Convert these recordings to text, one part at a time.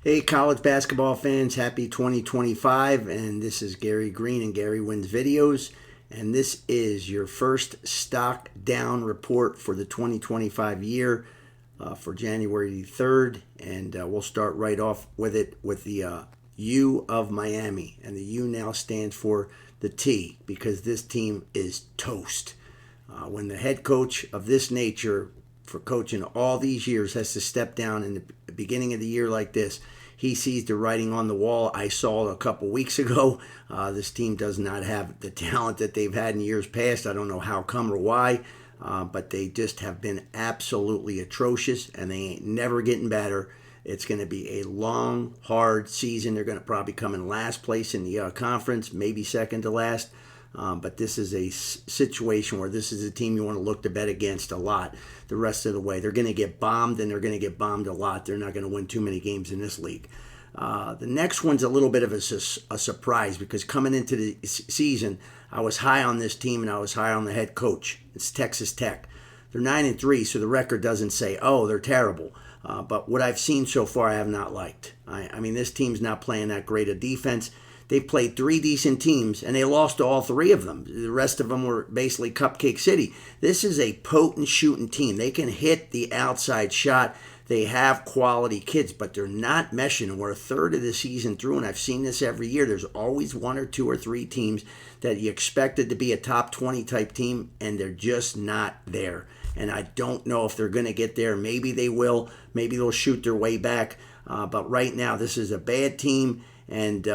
Hey, college basketball fans, happy 2025. And this is Gary Greene and Gary Wins Videos. And this is your first stock down report for the 2025 year for January 3rd. And we'll start right off with it with the U of Miami. And the U now stands for the T because this team is toast. When the head coach of this nature for coaching all these years has to step down in the beginning of the year like this, he sees the writing on the wall. I saw a couple weeks ago. This team does not have the talent that they've had in years past. I don't know how come or why, but they just have been absolutely atrocious, and they ain't never getting better. It's going to be a long, hard season. They're going to probably come in last place in the conference, maybe second to last. But this is a situation where this is a team you want to look to bet against a lot the rest of the way. They're going to get bombed, and they're going to get bombed a lot. They're not going to win too many games in this league. The next one's a little bit of a surprise because coming into the season, I was high on this team and I was high on the head coach. It's Texas Tech. They're 9-3, so the record doesn't say, oh, they're terrible. But what I've seen so far, I have not liked. I mean, this team's not playing that great a defense. They've played three decent teams, and they lost to all three of them. The rest of them were basically Cupcake City. This is a potent shooting team. They can hit the outside shot. They have quality kids, but they're not meshing. We're a third of the season through, and I've seen this every year. There's always one or two or three teams that you expected to be a top 20 type team, and they're just not there. And I don't know if they're going to get there. Maybe they will. Maybe they'll shoot their way back. But right now, this is a bad team, and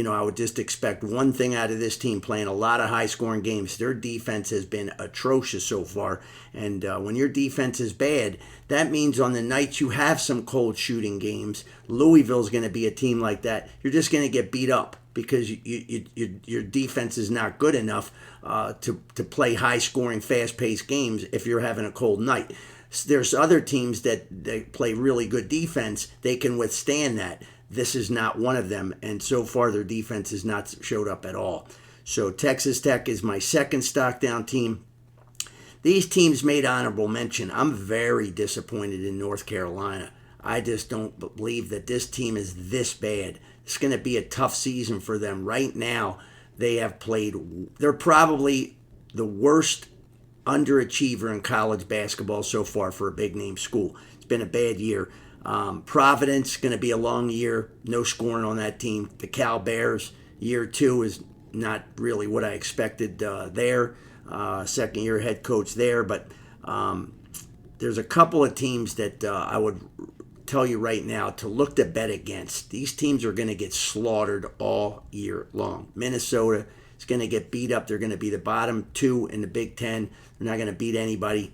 I would just expect one thing out of this team playing a lot of high-scoring games. Their defense has been atrocious so far, and when your defense is bad, that means on the nights you have some cold shooting games, Louisville's going to be a team like that. You're just going to get beat up because your defense is not good enough to play high-scoring, fast-paced games if you're having a cold night. There's other teams that they play really good defense. They can withstand that. This is not one of them, and so far their defense has not showed up at all. So Texas Tech is my second stock down team. These teams made honorable mention. I'm very disappointed in North Carolina. I just don't believe that this team is this bad. It's going to be a tough season for them. Right now, they're probably the worst underachiever in college basketball so far for a big-name school. It's been a bad year. Providence, going to be a long year. No scoring on that team. The Cal Bears, year two is not really what I expected there. Second year head coach there. But there's a couple of teams that I would tell you right now to look to bet against. These teams are going to get slaughtered all year long. Minnesota is going to get beat up. They're going to be the bottom two in the Big Ten. They're not going to beat anybody.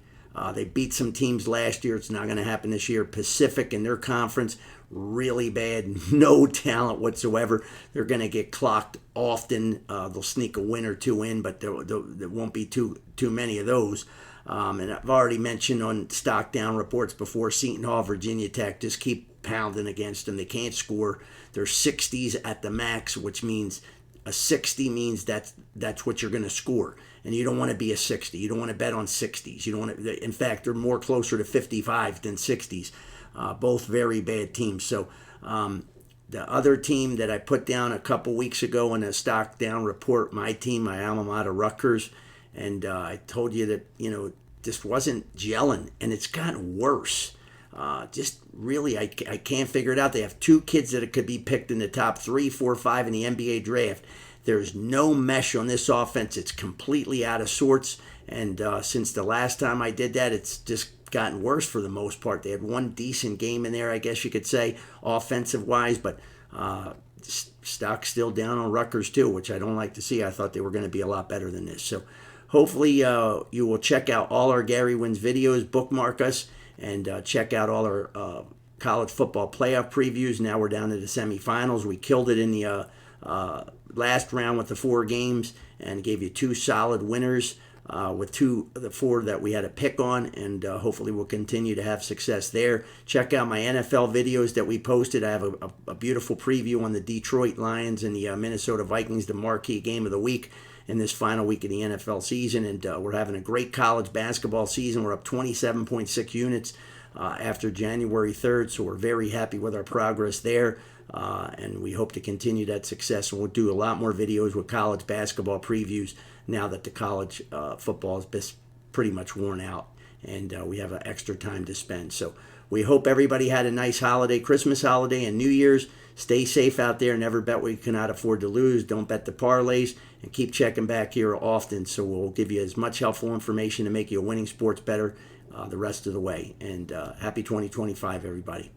They beat some teams last year. It's not going to happen this year. Pacific in their conference, really bad. No talent whatsoever. They're going to get clocked often. They'll sneak a win or two in, but there won't be too many of those. And I've already mentioned on stock down reports before, Seton Hall, Virginia Tech, just keep pounding against them. They can't score. They're 60s at the max, which means a 60 means that's what you're going to score. And you don't want to be a 60. You don't want to bet on 60s. You don't want to. In fact, they're more closer to 55 than 60s. Both very bad teams. So the other team that I put down a couple weeks ago in a stock down report, my team, my alma mater, Rutgers, and I told you that this wasn't gelling, and it's gotten worse. Just really, I can't figure it out. They have two kids that could be picked in the top 3, 4, 5 in the NBA draft. There's no mesh on this offense. It's completely out of sorts. And since the last time I did that, it's just gotten worse for the most part. They had one decent game in there, I guess you could say, offensive-wise. But stock's still down on Rutgers, too, which I don't like to see. I thought they were going to be a lot better than this. So hopefully you will check out all our Gary Wins videos, bookmark us, and check out all our college football playoff previews. Now we're down to the semifinals. We killed it in the last round with the 4 games and gave you 2 solid winners with 2 of the 4 that we had a pick on, and hopefully we'll continue to have success there. Check out my NFL videos that we posted. I have a beautiful preview on the Detroit Lions and the Minnesota Vikings, the marquee game of the week in this final week of the NFL season, and we're having a great college basketball season. We're up 27.6 units. after January 3rd. So we're very happy with our progress there. And we hope to continue that success. And we'll do a lot more videos with college basketball previews now that the college football is pretty much worn out and we have an extra time to spend. So we hope everybody had a nice holiday, Christmas holiday and New Year's. Stay safe out there. Never bet what you cannot afford to lose. Don't bet the parlays. And keep checking back here often, so we'll give you as much helpful information to make you a winning sports better the rest of the way. And happy 2025, everybody.